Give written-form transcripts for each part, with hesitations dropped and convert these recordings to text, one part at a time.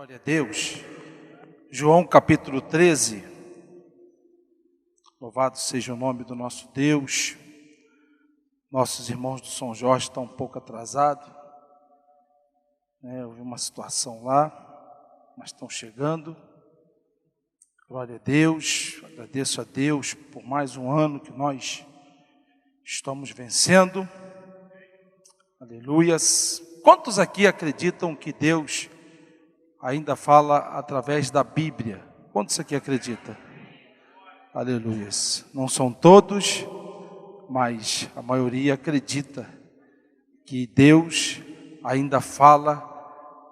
Glória a Deus. João capítulo 13. Louvado seja o nome do nosso Deus. Nossos irmãos do São Jorge estão um pouco atrasados. Houve uma situação lá, mas estão chegando. Glória a Deus. Agradeço a Deus por mais um ano que nós estamos vencendo. Aleluias. Quantos aqui acreditam que Deus ainda fala através da Bíblia? Quantos aqui acreditam? Aleluias. Não são todos, mas a maioria acredita que Deus ainda fala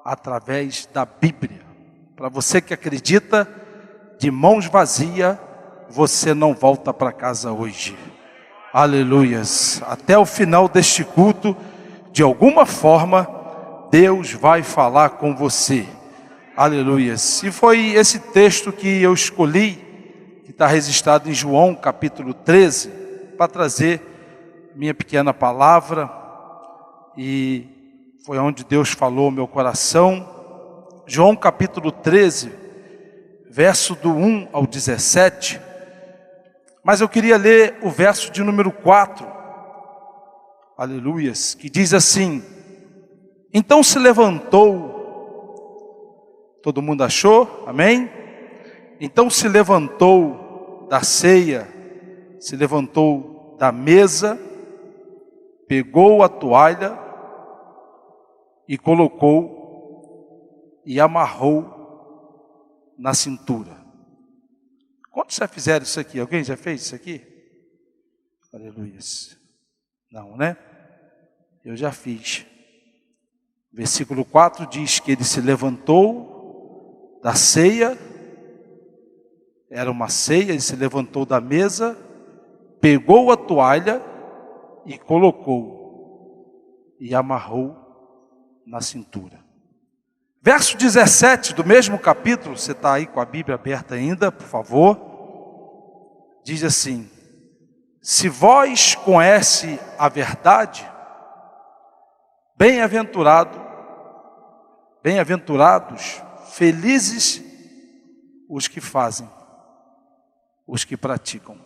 através da Bíblia. Para você que acredita, de mãos vazias, você não volta para casa hoje. Aleluias. Até o final deste culto, de alguma forma, Deus vai falar com você. Aleluias. E foi esse texto que eu escolhi, que está registrado em João capítulo 13, para trazer minha pequena palavra. E foi onde Deus falou ao meu coração. João capítulo 13, verso do 1 ao 17. Mas eu queria ler o verso de número 4. Aleluias, que diz assim: então se levantou, todo mundo achou? Amém? Então se levantou da ceia, se levantou da mesa, pegou a toalha e colocou e amarrou na cintura. Quantos já fizeram isso aqui? Alguém já fez isso aqui? Aleluias. Não, né? Eu já fiz. Versículo 4 diz que ele se levantou da ceia, era uma ceia, ele se levantou da mesa, pegou a toalha e colocou e amarrou na cintura. Verso 17 do mesmo capítulo, você está aí com a Bíblia aberta ainda, por favor, diz assim: se vós conhece a verdade, bem-aventurados, felizes os que fazem, os que praticam.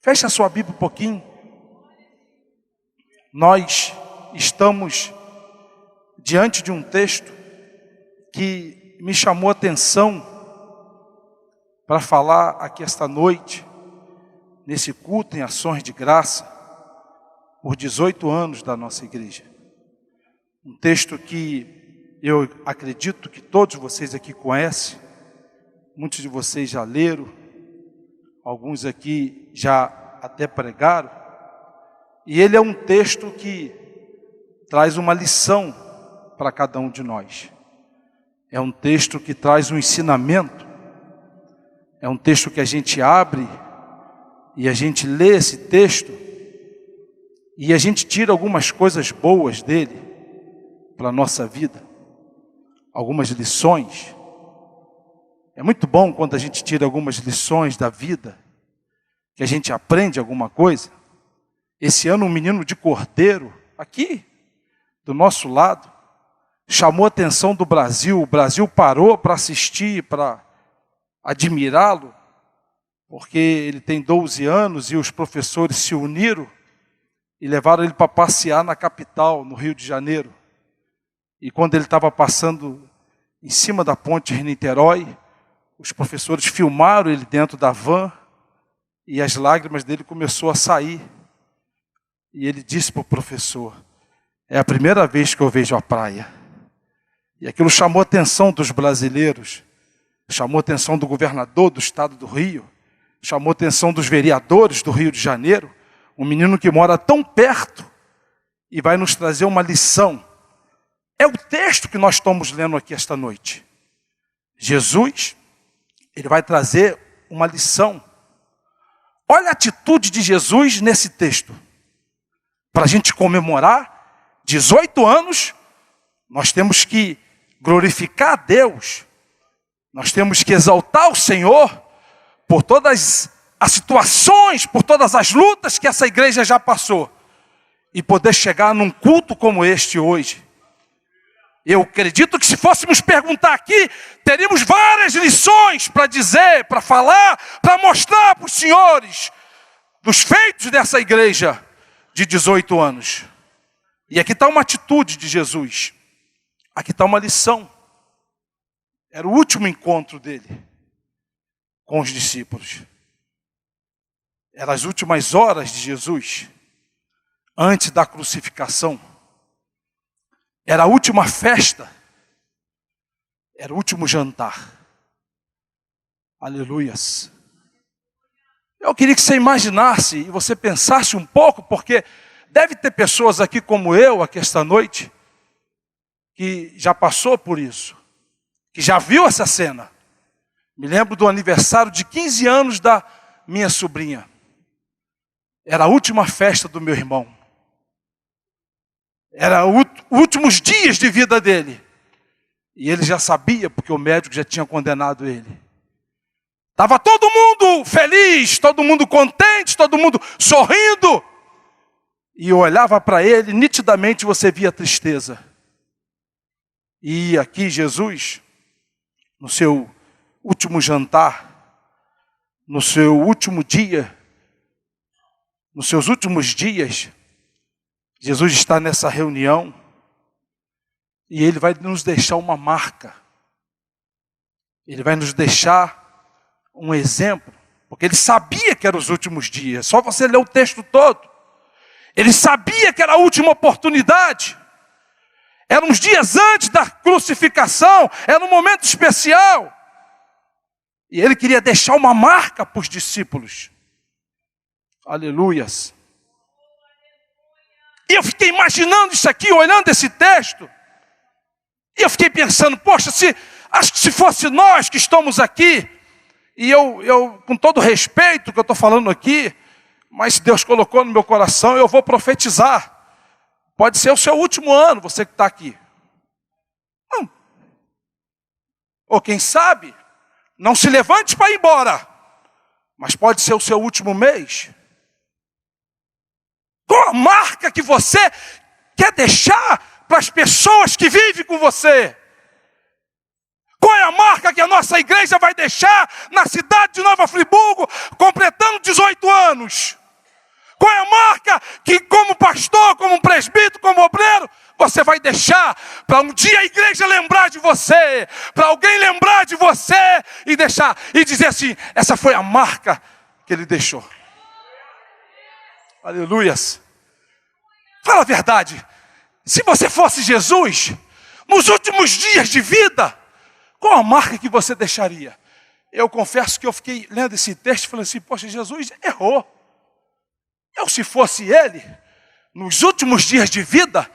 Feche a sua Bíblia um pouquinho. Nós estamos diante de um texto que me chamou a atenção para falar aqui esta noite, nesse culto em ações de graça, por 18 anos da nossa igreja. Um texto que eu acredito que todos vocês aqui conhecem, muitos de vocês já leram, alguns aqui já até pregaram, e ele é um texto que traz uma lição para cada um de nós. É um texto que traz um ensinamento, é um texto que a gente abre e a gente lê esse texto e a gente tira algumas coisas boas dele para a nossa vida, algumas lições. É muito bom quando a gente tira algumas lições da vida, que a gente aprende alguma coisa. Esse ano um menino de Cordeiro, aqui do nosso lado, chamou a atenção do Brasil. O Brasil parou para assistir, para admirá-lo, porque ele tem 12 anos e os professores se uniram e levaram ele para passear na capital, no Rio de Janeiro. E quando ele estava passando em cima da ponte de Niterói, os professores filmaram ele dentro da van e as lágrimas dele começaram a sair. E ele disse para o professor: é a primeira vez que eu vejo a praia. E aquilo chamou a atenção dos brasileiros, chamou a atenção do governador do estado do Rio, chamou a atenção dos vereadores do Rio de Janeiro, um menino que mora tão perto e vai nos trazer uma lição. É o texto que nós estamos lendo aqui esta noite. Jesus, ele vai trazer uma lição. Olha a atitude de Jesus nesse texto. Para a gente comemorar 18 anos, nós temos que glorificar a Deus, nós temos que exaltar o Senhor por todas as situações, por todas as lutas que essa igreja já passou, e poder chegar num culto como este hoje, Eu acredito que se fôssemos perguntar aqui, teríamos várias lições para dizer, para falar, para mostrar para os senhores dos feitos dessa igreja de 18 anos. E aqui está uma atitude de Jesus. Aqui está uma lição. Era o último encontro dele com os discípulos. Eram as últimas horas de Jesus, antes da crucificação. Era a última festa. Era o último jantar. Aleluias. Eu queria que você imaginasse e você pensasse um pouco, porque deve ter pessoas aqui como eu, aqui esta noite, que já passou por isso, que já viu essa cena. Me lembro do aniversário de 15 anos da minha sobrinha. Era a última festa do meu irmão. Era os últimos dias de vida dele. E ele já sabia, porque o médico já tinha condenado ele. Estava todo mundo feliz, todo mundo contente, todo mundo sorrindo. E eu olhava para ele, nitidamente você via tristeza. E aqui Jesus, no seu último jantar, no seu último dia, nos seus últimos dias, Jesus está nessa reunião e Ele vai nos deixar uma marca. Ele vai nos deixar um exemplo, porque Ele sabia que eram os últimos dias. Só você ler o texto todo. Ele sabia que era a última oportunidade. Eram uns dias antes da crucificação, era um momento especial. E Ele queria deixar uma marca para os discípulos. Aleluias. E eu fiquei imaginando isso aqui, olhando esse texto. E eu fiquei pensando, poxa, acho que se fosse nós que estamos aqui, e eu com todo respeito que eu estou falando aqui, mas se Deus colocou no meu coração, eu vou profetizar. Pode ser o seu último ano, você que está aqui. Não. Ou quem sabe, não se levante para ir embora, mas pode ser o seu último mês. Qual a marca que você quer deixar para as pessoas que vivem com você? Qual é a marca que a nossa igreja vai deixar na cidade de Nova Friburgo, completando 18 anos? Qual é a marca que, como pastor, como presbítero, como obreiro, você vai deixar para um dia a igreja lembrar de você, para alguém lembrar de você e dizer assim, essa foi a marca que ele deixou. Aleluias. Fala a verdade. Se você fosse Jesus, nos últimos dias de vida, qual a marca que você deixaria? Eu confesso que eu fiquei lendo esse texto e falei assim, poxa, Jesus errou. Se fosse ele, nos últimos dias de vida,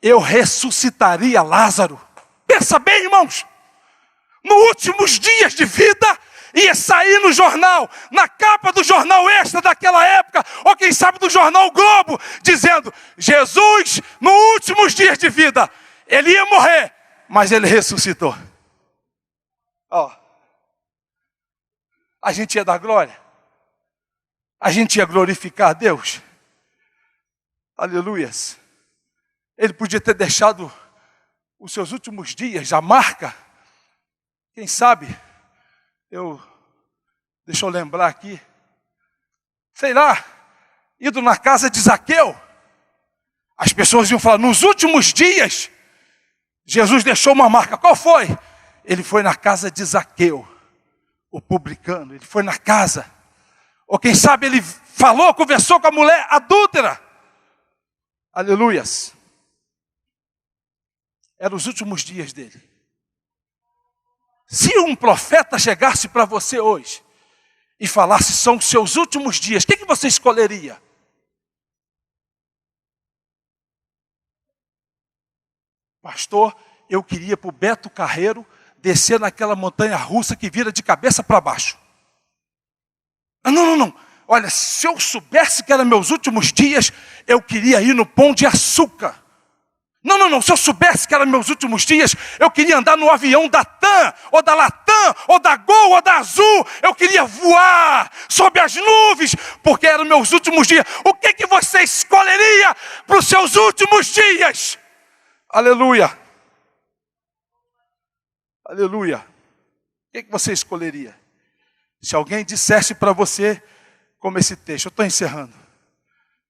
eu ressuscitaria Lázaro. Pensa bem, irmãos. Nos últimos dias de vida, ia sair no jornal, na capa do jornal Extra daquela época, ou quem sabe do jornal Globo, dizendo, Jesus, nos últimos dias de vida, ele ia morrer, mas ele ressuscitou. A gente ia dar glória, a gente ia glorificar a Deus. Aleluias. Ele podia ter deixado os seus últimos dias, a marca, quem sabe, deixa eu lembrar aqui, sei lá, indo na casa de Zaqueu, as pessoas iam falar, nos últimos dias, Jesus deixou uma marca. Qual foi? Ele foi na casa de Zaqueu, o publicano, ele foi na casa, ou quem sabe ele falou, conversou com a mulher adúltera. Aleluias. Eram os últimos dias dele. Se um profeta chegasse para você hoje e falasse, são os seus últimos dias, o que você escolheria? Pastor, eu queria para o Beto Carreiro descer naquela montanha russa que vira de cabeça para baixo. Não. Olha, se eu soubesse que eram meus últimos dias, eu queria ir no Pão de Açúcar. Não. Se eu soubesse que eram meus últimos dias, eu queria andar no avião da TAM, ou da Latam, ou da Gol, ou da Azul. Eu queria voar sob as nuvens, porque eram meus últimos dias. O que você escolheria para os seus últimos dias? Aleluia. Aleluia. O que você escolheria? Se alguém dissesse para você, como esse texto, eu estou encerrando,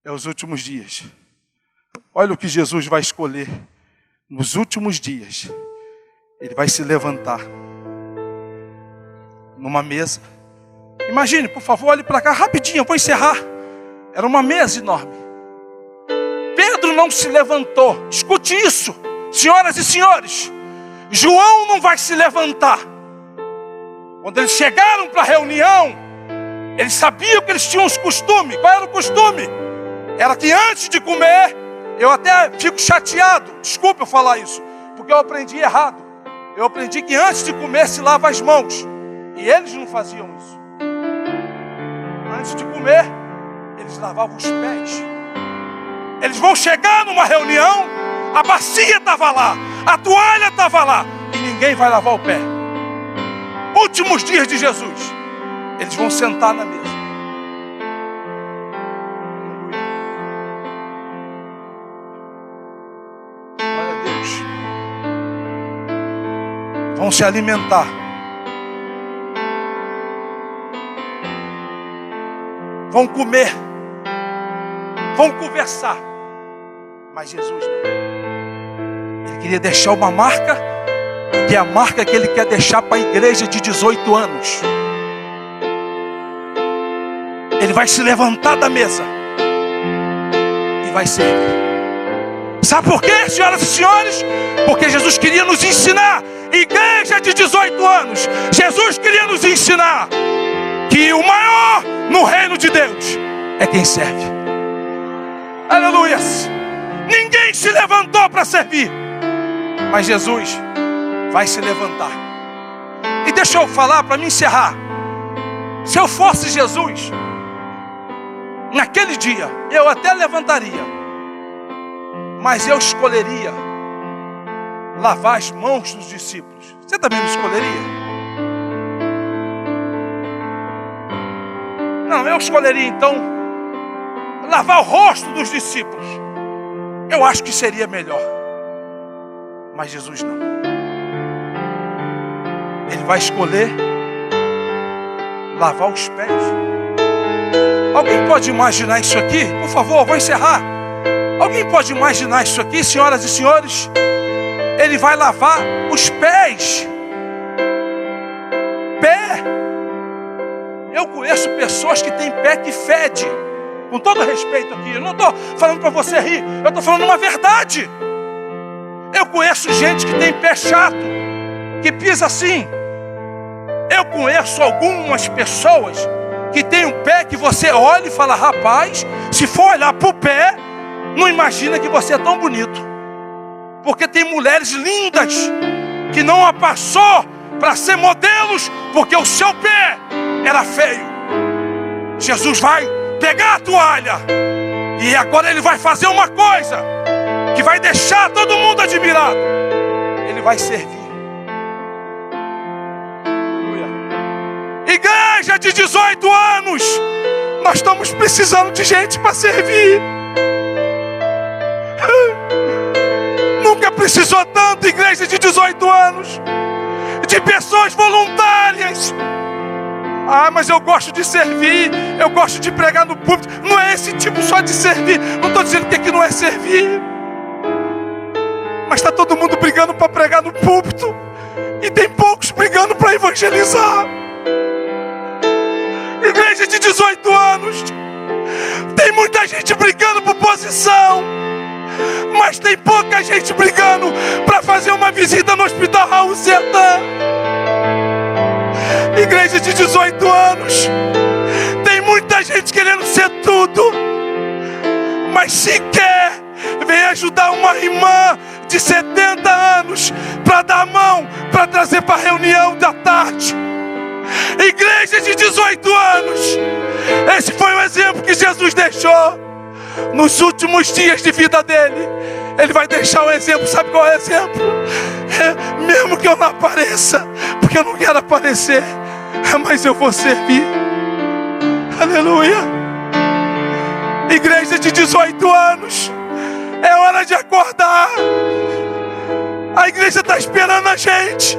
é os últimos dias. Olha o que Jesus vai escolher nos últimos dias. Ele vai se levantar numa mesa. Imagine, por favor, olhe para cá rapidinho, eu vou encerrar. Era uma mesa enorme. Pedro não se levantou. Escute isso, senhoras e senhores. João não vai se levantar. Quando eles chegaram para a reunião, eles sabiam que eles tinham os costumes. Qual era o costume? Era que antes de comer, eu até fico chateado, desculpa eu falar isso, porque eu aprendi errado. Eu aprendi que antes de comer se lava as mãos. E eles não faziam isso. Antes de comer, eles lavavam os pés. Eles vão chegar numa reunião, a bacia estava lá, a toalha estava lá, e ninguém vai lavar o pé. Últimos dias de Jesus, eles vão sentar na mesa. Glória a Deus. Vão se alimentar. Vão comer. Vão conversar. Mas Jesus não. Ele queria deixar uma marca, que é a marca que ele quer deixar para a igreja de 18 anos. Ele vai se levantar da mesa e vai servir. Sabe por quê, senhoras e senhores? Porque Jesus queria nos ensinar. Igreja de 18 anos, Jesus queria nos ensinar que o maior no reino de Deus é quem serve. Aleluias. Ninguém se levantou para servir, mas Jesus vai se levantar. E deixa eu falar para me encerrar. Se eu fosse Jesus, naquele dia, eu até levantaria, mas eu escolheria lavar as mãos dos discípulos. Você também não escolheria? Não, eu escolheria então lavar o rosto dos discípulos. Eu acho que seria melhor. Mas Jesus não. Ele vai escolher lavar os pés. Alguém pode imaginar isso aqui? Por favor, vou encerrar. Alguém pode imaginar isso aqui, senhoras e senhores? Ele vai lavar os pés. Pé. Eu conheço pessoas que têm pé que fede. Com todo respeito aqui, eu não estou falando para você rir, eu estou falando uma verdade. Eu conheço gente que tem pé chato, que pisa assim. Eu conheço algumas pessoas que tem um pé que você olha e fala, rapaz, se for olhar para o pé, não imagina que você é tão bonito. Porque tem mulheres lindas que não a passou para ser modelos, porque o seu pé era feio. Jesus vai pegar a toalha e agora ele vai fazer uma coisa que vai deixar todo mundo admirado. Ele vai servir. Igreja de 18 anos, nós estamos precisando de gente para servir. Nunca precisou tanto, igreja de 18 anos, de pessoas voluntárias. Ah, mas eu gosto de servir, eu gosto de pregar no púlpito. Não é esse tipo só de servir. Não estou dizendo que aqui não é servir, mas está todo mundo brigando para pregar no púlpito e tem poucos brigando para evangelizar. Igreja de 18 anos, tem muita gente brigando por posição, mas tem pouca gente brigando para fazer uma visita no Hospital Raul Sertã. Igreja de 18 anos, tem muita gente querendo ser tudo, mas sequer vem ajudar uma irmã de 70 anos para dar a mão, para trazer para a reunião da tarde. Igreja de 18 anos, esse foi o exemplo que Jesus deixou nos últimos dias de vida dele. Ele vai deixar o exemplo. Sabe qual é o exemplo? Mesmo que eu não apareça, porque eu não quero aparecer, mas eu vou servir. Aleluia. Igreja de 18 anos, é hora de acordar. A igreja está esperando a gente.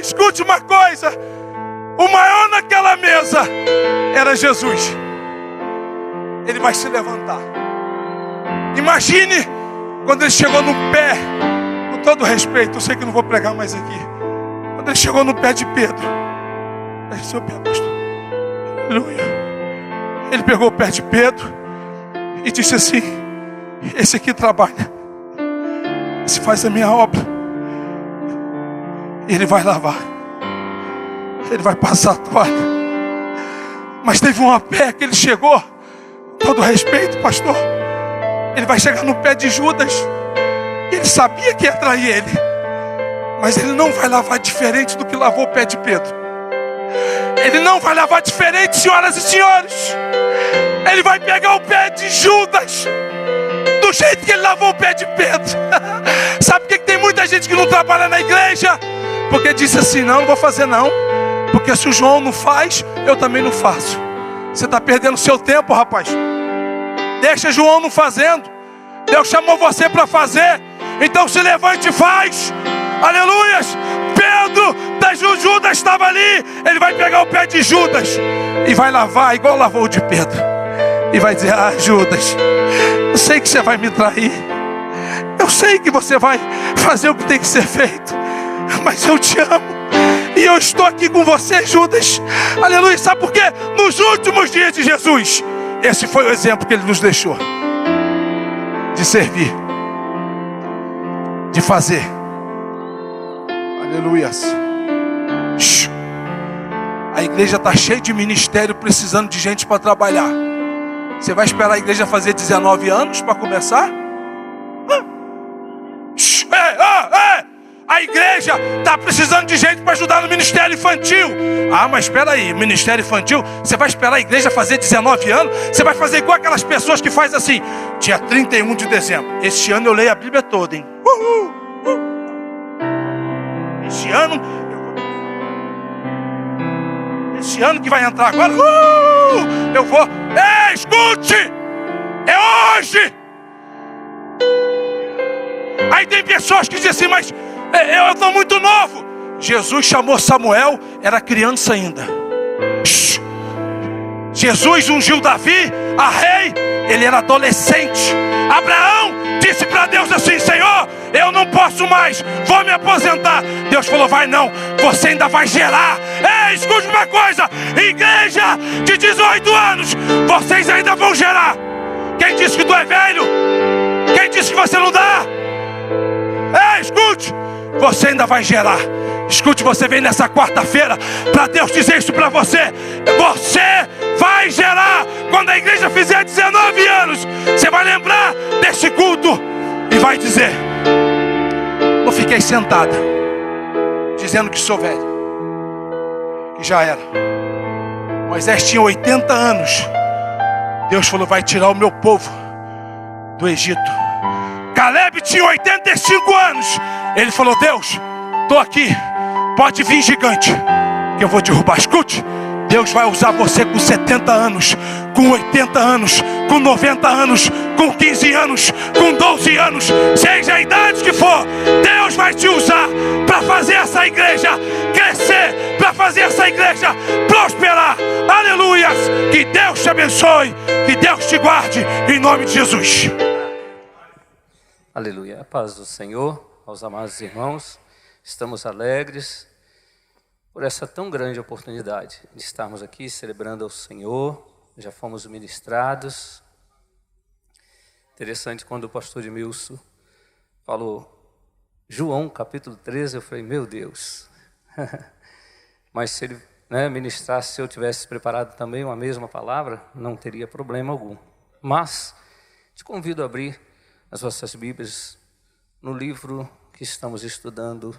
escute uma coisa. O maior naquela mesa era Jesus. Ele vai se levantar. Imagine quando ele chegou no pé, com todo respeito, eu sei que não vou pregar mais aqui. Quando ele chegou no pé de Pedro, ele disse: seu pé, pastor. Aleluia. Ele pegou o pé de Pedro e disse assim: esse aqui trabalha, esse faz a minha obra. Ele vai lavar, ele vai passar a toalha. Mas teve uma pé que ele chegou, todo respeito, pastor, ele vai chegar no pé de Judas. Ele sabia que ia trair ele, mas ele não vai lavar diferente do que lavou o pé de Pedro. Ele não vai lavar diferente, senhoras e senhores. Ele vai pegar o pé de Judas do jeito que ele lavou o pé de Pedro. Sabe por que tem muita gente que não trabalha na igreja? Porque disse assim: não vou fazer não, porque se o João não faz, eu também não faço. Você está perdendo seu tempo, rapaz. Deixa João não fazendo. Deus chamou você para fazer, então se levante e faz. Aleluias. Pedro, Judas estava ali. Ele vai pegar o pé de Judas e vai lavar igual lavou o de Pedro. E vai dizer: ah, Judas, eu sei que você vai me trair, eu sei que você vai fazer o que tem que ser feito, mas eu te amo e eu estou aqui com você, Judas. Aleluia. Sabe por quê? Nos últimos dias de Jesus, esse foi o exemplo que ele nos deixou: de servir, de fazer. Aleluias. A igreja está cheia de ministério, precisando de gente para trabalhar. Você vai esperar a igreja fazer 19 anos para começar? A igreja está precisando de gente para ajudar no ministério infantil. Ah, mas espera aí, ministério infantil, você vai esperar a igreja fazer 19 anos? Você vai fazer igual aquelas pessoas que fazem assim: dia 31 de dezembro, este ano eu leio a Bíblia toda, hein? Este ano, esse ano que vai entrar agora, eu vou. Ei, escute! É hoje! Aí tem pessoas que dizem assim: mas eu estou muito novo. Jesus chamou Samuel, era criança ainda. Jesus ungiu Davi a rei, ele era adolescente. Abraão disse para Deus assim: Senhor, eu não posso mais, vou me aposentar. Deus falou: vai não, você ainda vai gerar. Ei, escute uma coisa, igreja de 18 anos, vocês ainda vão gerar. Quem disse que tu é velho? Quem disse que você não dá? Ei, escute, você ainda vai gerar. Escute, você vem nessa quarta-feira para Deus dizer isso para você. Você vai gerar. Quando a igreja fizer 19 anos, você vai lembrar desse culto e vai dizer: não fiquei sentada dizendo que sou velho, que já era. Moisés tinha 80 anos. Deus falou: vai tirar o meu povo do Egito. Caleb tinha 85 anos. Ele falou: Deus, estou aqui, pode vir gigante, que eu vou derrubar. Escute, Deus vai usar você com 70 anos, com 80 anos, com 90 anos, com 15 anos, com 12 anos, seja a idade que for. Deus vai te usar para fazer essa igreja crescer, para fazer essa igreja prosperar. Aleluias. Que Deus te abençoe, que Deus te guarde, em nome de Jesus. Aleluia. A paz do Senhor aos amados irmãos. Estamos alegres por essa tão grande oportunidade de estarmos aqui celebrando ao Senhor. Já fomos ministrados. Interessante, quando o pastor Edmilson falou João capítulo 13, eu falei: meu Deus. Mas se ele ministrasse, se eu tivesse preparado também uma mesma palavra, não teria problema algum. Mas te convido a abrir as vossas Bíblias no livro que estamos estudando,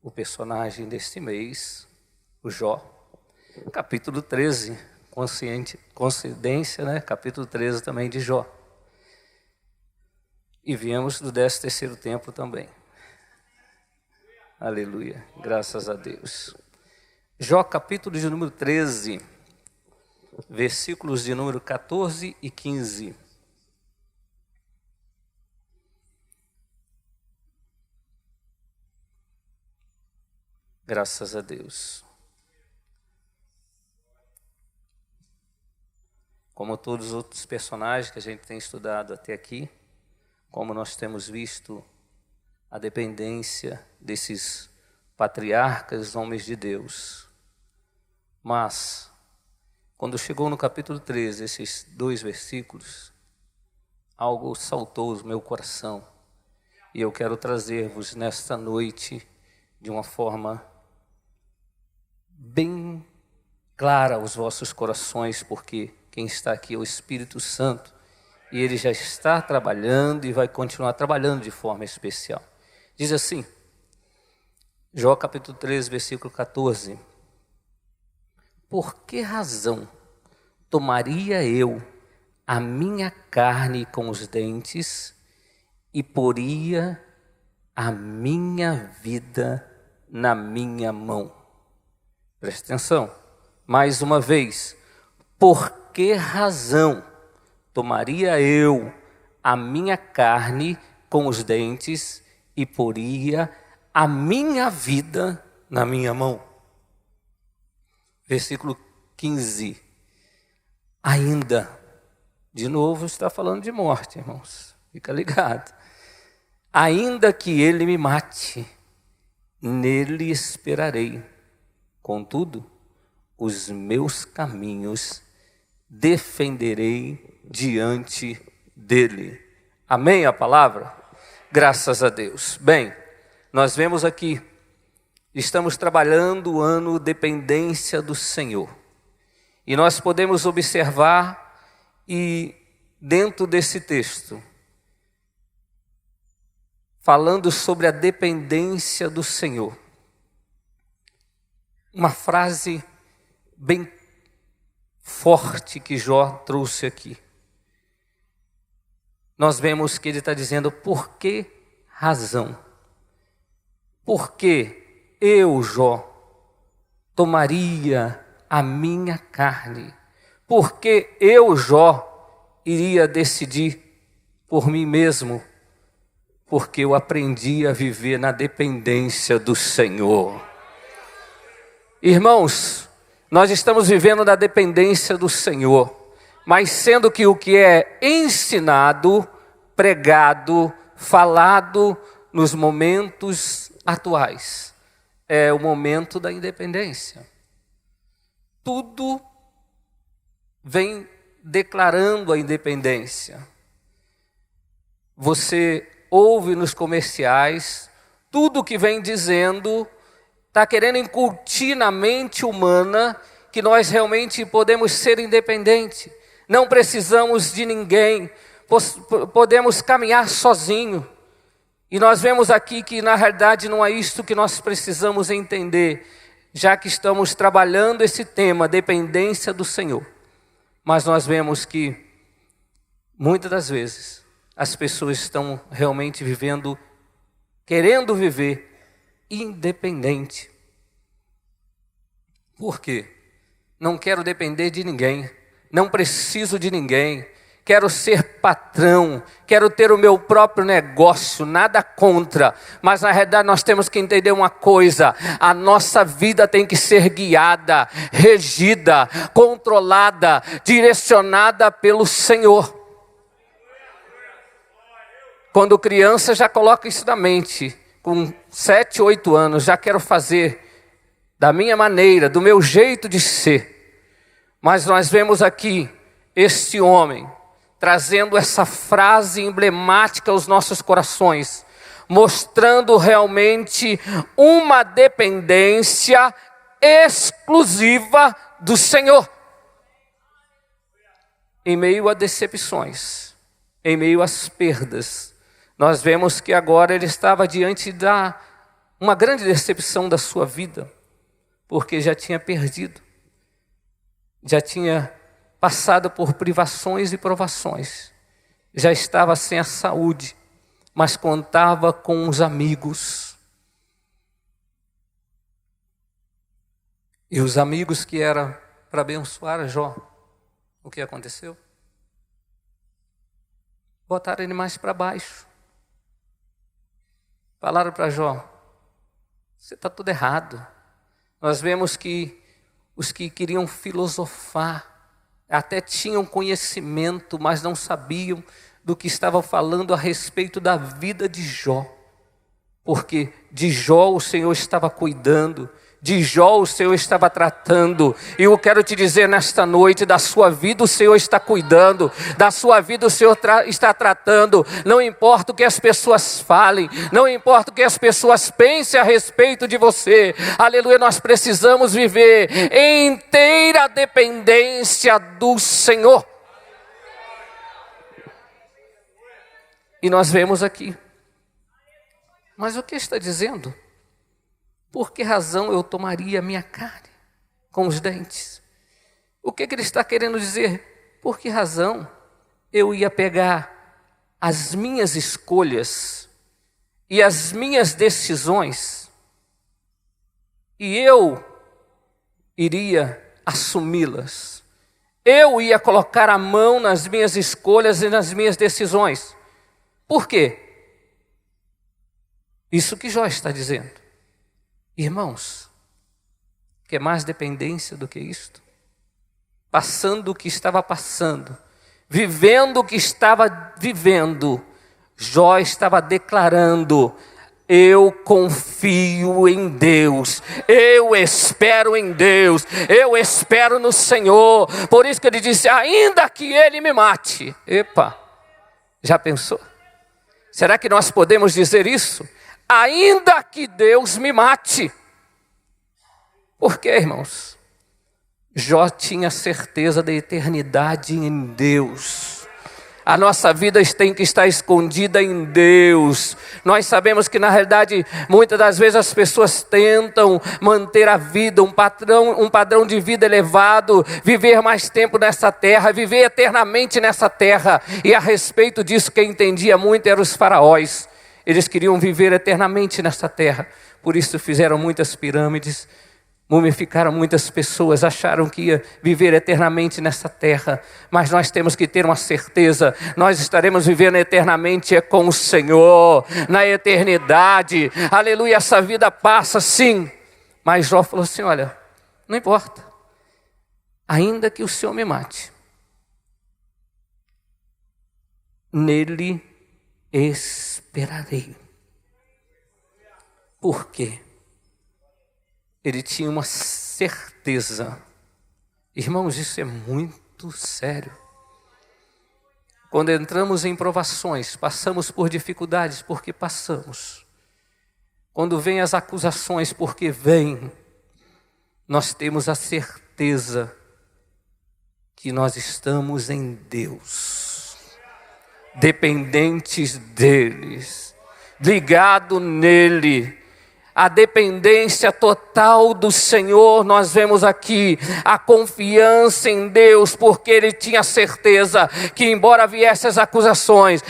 o personagem deste mês, o Jó, capítulo 13, coincidência, capítulo 13 também de Jó. E viemos do 13º templo também. Aleluia, graças a Deus. Jó, capítulo de número 13, versículos de número 14 e 15. Graças a Deus. Como todos os outros personagens que a gente tem estudado até aqui, como nós temos visto a dependência desses patriarcas, homens de Deus. Mas, quando chegou no capítulo 13, esses 2 versículos, algo saltou no meu coração. E eu quero trazer-vos nesta noite de uma forma bem clara aos vossos corações, porque quem está aqui é o Espírito Santo, e ele já está trabalhando e vai continuar trabalhando de forma especial. Diz assim, Jó capítulo 13, versículo 14. Por que razão tomaria eu a minha carne com os dentes e poria a minha vida na minha mão? Preste atenção, mais uma vez. Por que razão tomaria eu a minha carne com os dentes e poria a minha vida na minha mão? Versículo 15. Ainda, de novo está falando de morte, irmãos. Fica ligado. Ainda que ele me mate, nele esperarei. Contudo, os meus caminhos defenderei diante dele. Amém a palavra? Graças a Deus. Bem, nós vemos aqui, estamos trabalhando o ano dependência do Senhor. E nós podemos observar, e dentro desse texto, falando sobre a dependência do Senhor, uma frase bem forte que Jó trouxe aqui. Nós vemos que ele está dizendo, por que razão? Por que eu, Jó, tomaria a minha carne? Por que eu, Jó, iria decidir por mim mesmo? Porque eu aprendi a viver na dependência do Senhor. Irmãos, nós estamos vivendo na dependência do Senhor, mas sendo que o que é ensinado, pregado, falado nos momentos atuais é o momento da independência. Tudo vem declarando a independência. Você ouve nos comerciais, tudo que vem dizendo, está querendo incutir na mente humana que nós realmente podemos ser independentes. Não precisamos de ninguém, podemos caminhar sozinho. E nós vemos aqui que na realidade não é isto que nós precisamos entender, já que estamos trabalhando esse tema, dependência do Senhor. Mas nós vemos que muitas das vezes as pessoas estão realmente vivendo, querendo viver independente. Por quê? Não quero depender de ninguém, não preciso de ninguém, quero ser patrão, quero ter o meu próprio negócio, nada contra, mas na realidade nós temos que entender uma coisa, a nossa vida tem que ser guiada, regida, controlada, direcionada pelo Senhor. Quando criança já coloca isso na mente, com 7, 8 anos, já quero fazer da minha maneira, do meu jeito de ser. Mas nós vemos aqui este homem trazendo essa frase emblemática aos nossos corações, mostrando realmente uma dependência exclusiva do Senhor. Em meio a decepções, em meio às perdas, nós vemos que agora ele estava diante de uma grande decepção da sua vida, porque já tinha perdido, já tinha passado por privações e provações, já estava sem a saúde, mas contava com os amigos. E os amigos que eram para abençoar Jó, o que aconteceu? Botaram ele mais para baixo. Falaram para Jó, você está tudo errado, nós vemos que os que queriam filosofar, até tinham conhecimento, mas não sabiam do que estava falando a respeito da vida de Jó. Porque de Jó o Senhor estava cuidando, de Jó o Senhor estava tratando. E eu quero te dizer nesta noite, da sua vida o Senhor está cuidando, da sua vida o Senhor está tratando. Não importa o que as pessoas falem, não importa o que as pessoas pensem a respeito de você. Aleluia, nós precisamos viver em inteira dependência do Senhor. E nós vemos aqui. Mas o que está dizendo? Por que razão eu tomaria a minha carne com os dentes? O que ele está querendo dizer? Por que razão eu ia pegar as minhas escolhas e as minhas decisões e eu iria assumi-las? Eu ia colocar a mão nas minhas escolhas e nas minhas decisões. Por quê? Isso que Jó está dizendo. Irmãos, quer mais dependência do que isto? Passando o que estava passando, vivendo o que estava vivendo, Jó estava declarando: eu confio em Deus, eu espero em Deus, eu espero no Senhor. Por isso que ele disse: ainda que ele me mate. Epa, já pensou? Será que nós podemos dizer isso? Ainda que Deus me mate. Por quê, irmãos? Jó tinha certeza da eternidade em Deus. A nossa vida tem que estar escondida em Deus. Nós sabemos que na realidade muitas das vezes as pessoas tentam manter a vida, um padrão de vida elevado, viver mais tempo nessa terra, viver eternamente nessa terra. E a respeito disso quem entendia muito eram os faraós. Eles queriam viver eternamente nessa terra. Por isso fizeram muitas pirâmides, mumificaram muitas pessoas, acharam que ia viver eternamente nessa terra. Mas nós temos que ter uma certeza, nós estaremos vivendo eternamente com o Senhor, na eternidade. Aleluia, essa vida passa sim. Mas Jó falou assim: olha, não importa, ainda que o Senhor me mate, nele esperarei. Por quê? Ele tinha uma certeza. Irmãos, isso é muito sério. Quando entramos em provações, passamos por dificuldades, porque passamos. Quando vêm as acusações, porque vêm, nós temos a certeza que nós estamos em Deus, dependentes deles, ligado nele. A dependência total do Senhor, nós vemos aqui a confiança em Deus, porque ele tinha certeza que embora viessem as acusações,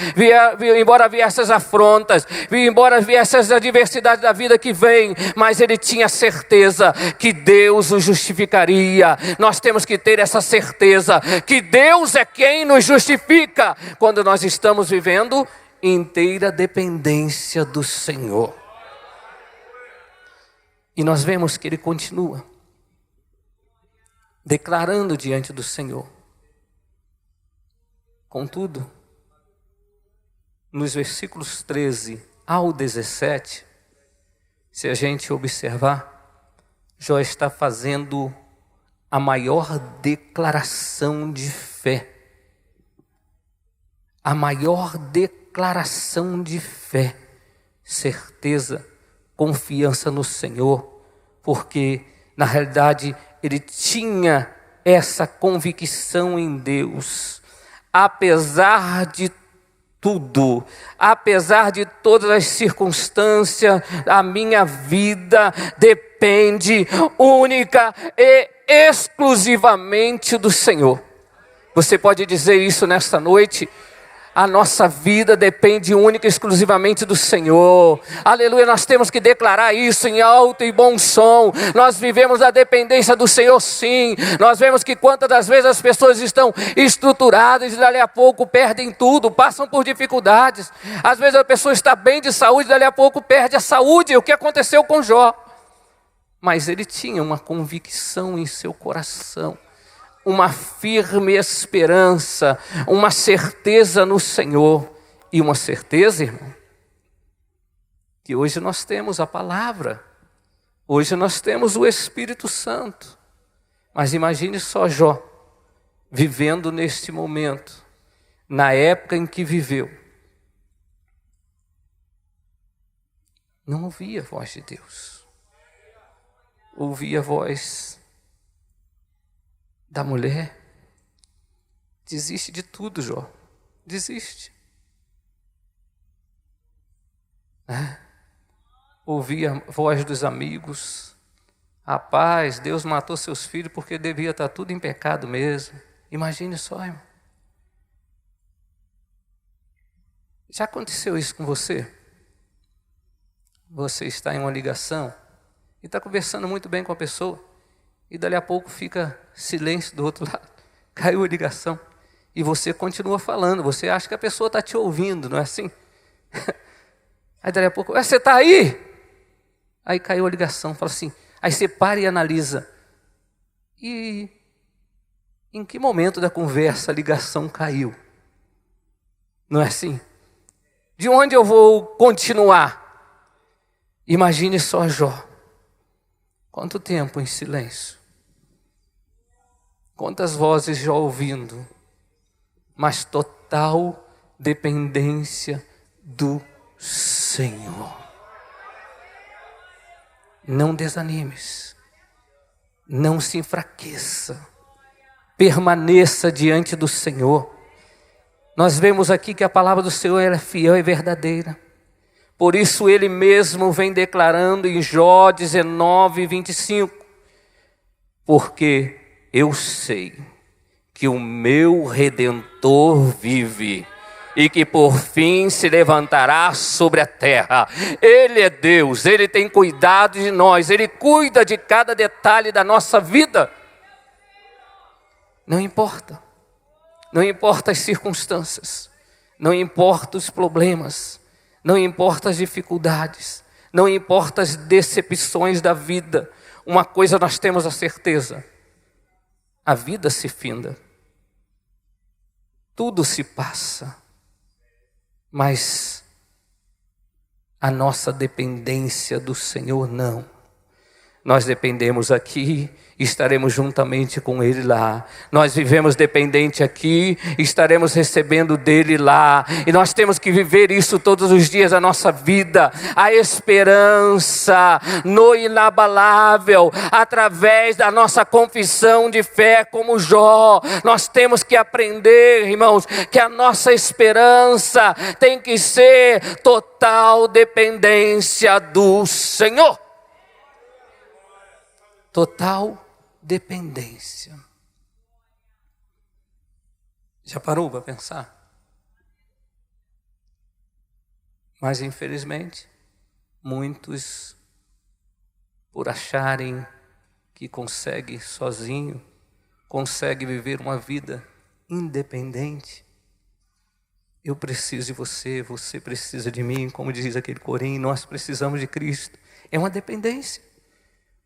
embora viessem as afrontas, embora viessem as adversidades da vida que vem, mas ele tinha certeza que Deus o justificaria. Nós temos que ter essa certeza que Deus é quem nos justifica quando nós estamos vivendo inteira dependência do Senhor. E nós vemos que ele continua declarando diante do Senhor. Contudo, nos versículos 13 ao 17, se a gente observar, Jó está fazendo a maior declaração de fé. A maior declaração de fé, certeza, confiança no Senhor, porque na realidade ele tinha essa convicção em Deus. Apesar de tudo, apesar de todas as circunstâncias, a minha vida depende única e exclusivamente do Senhor. Você pode dizer isso nesta noite? A nossa vida depende única e exclusivamente do Senhor. Aleluia, nós temos que declarar isso em alto e bom som. Nós vivemos a dependência do Senhor, sim. Nós vemos que quantas das vezes as pessoas estão estruturadas e dali a pouco perdem tudo, passam por dificuldades. Às vezes a pessoa está bem de saúde, dali a pouco perde a saúde. O que aconteceu com Jó? mas ele tinha uma convicção em seu coração, uma firme esperança, uma certeza no Senhor. E uma certeza, irmão, que hoje nós temos a palavra, hoje nós temos o Espírito Santo. Mas imagine só Jó, vivendo neste momento, na época em que viveu. Não ouvia a voz de Deus. Ouvia a voz da mulher. Desiste de tudo, Jó. Desiste. Ouvia a voz dos amigos. Rapaz, Deus matou seus filhos porque devia estar tudo em pecado mesmo. Imagine só, irmão. Já aconteceu isso com você? Você está em uma ligação e está conversando muito bem com a pessoa e dali a pouco fica silêncio do outro lado. Caiu a ligação e você continua falando. Você acha que a pessoa está te ouvindo, não é assim? Aí dali a pouco, você está aí? Aí caiu a ligação, fala assim. Aí você para e analisa. E em que momento da conversa a ligação caiu? Não é assim? De onde eu vou continuar? Imagine só Jó. Quanto tempo em silêncio? Quantas vozes Jó ouvindo? Mas total dependência do Senhor. Não desanimes. Não se enfraqueça. Permaneça diante do Senhor. Nós vemos aqui que a palavra do Senhor é fiel e verdadeira. Por isso ele mesmo vem declarando em Jó 19, 25. Porque eu sei que o meu Redentor vive e que por fim se levantará sobre a terra. Ele é Deus, Ele tem cuidado de nós, Ele cuida de cada detalhe da nossa vida. Não importa. Não importa as circunstâncias, não importa os problemas, não importa as dificuldades, não importa as decepções da vida. Uma coisa nós temos a certeza: a vida se finda, tudo se passa, mas a nossa dependência do Senhor não. Nós dependemos aqui, estaremos juntamente com Ele lá. Nós vivemos dependente aqui, estaremos recebendo dEle lá. E nós temos que viver isso todos os dias da nossa vida. A esperança no inabalável, através da nossa confissão de fé como Jó. Nós temos que aprender, irmãos, que a nossa esperança tem que ser total dependência do Senhor. Total dependência. Já parou para pensar? Mas infelizmente, muitos, por acharem que consegue sozinho, consegue viver uma vida independente. Eu preciso de você, você precisa de mim, como diz aquele corinho, nós precisamos de Cristo. É uma dependência.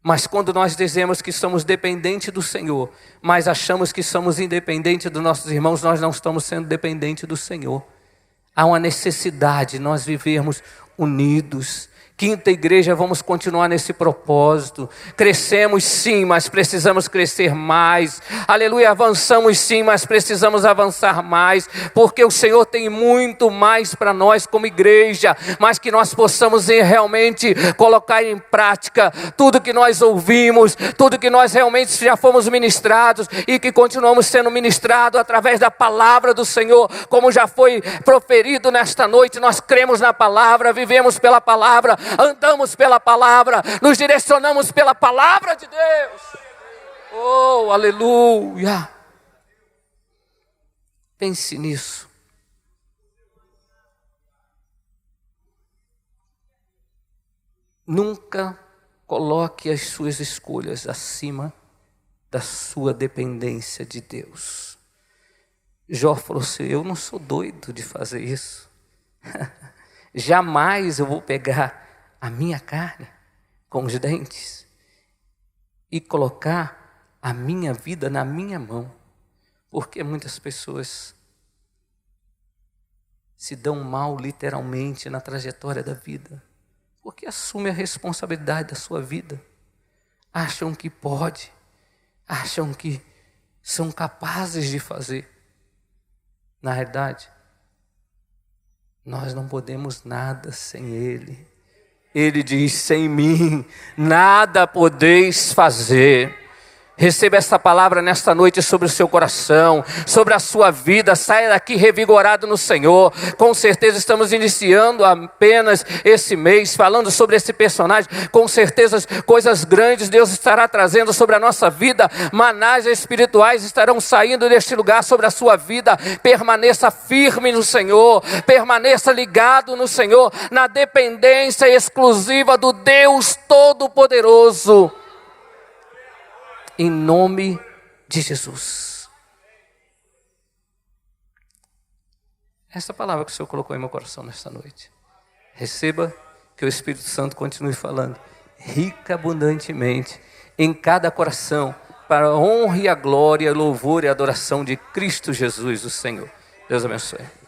Mas quando nós dizemos que somos dependentes do Senhor, mas achamos que somos independentes dos nossos irmãos, nós não estamos sendo dependentes do Senhor. Há uma necessidade de nós vivermos unidos. Quinta igreja, vamos continuar nesse propósito. Crescemos sim, mas precisamos crescer mais. Aleluia, avançamos sim, mas precisamos avançar mais. Porque o Senhor tem muito mais para nós como igreja. Mas que nós possamos realmente colocar em prática tudo que nós ouvimos. Tudo que nós realmente já fomos ministrados. E que continuamos sendo ministrados através da palavra do Senhor. Como já foi proferido nesta noite, nós cremos na palavra, vivemos pela palavra. Andamos pela palavra, nos direcionamos pela palavra de Deus. Oh, aleluia. Pense nisso. Nunca coloque as suas escolhas acima da sua dependência de Deus. Jó falou assim: eu não sou doido de fazer isso. Jamais eu vou pegar a minha carne com os dentes e colocar a minha vida na minha mão. Porque muitas pessoas se dão mal literalmente na trajetória da vida, porque assumem a responsabilidade da sua vida, acham que pode, acham que são capazes de fazer. Na verdade, nós não podemos nada sem Ele. Ele diz: sem mim nada podeis fazer. Receba esta palavra nesta noite sobre o seu coração, sobre a sua vida. Saia daqui revigorado no Senhor. Com certeza estamos iniciando apenas esse mês, falando sobre esse personagem. Com certeza coisas grandes Deus estará trazendo sobre a nossa vida. Manás espirituais estarão saindo deste lugar sobre a sua vida. Permaneça firme no Senhor, permaneça ligado no Senhor, na dependência exclusiva do Deus Todo-Poderoso. Em nome de Jesus. Essa palavra que o Senhor colocou em meu coração nesta noite. Receba, que o Espírito Santo continue falando rica, abundantemente, em cada coração, para a honra e a glória, louvor e adoração de Cristo Jesus, o Senhor. Deus abençoe.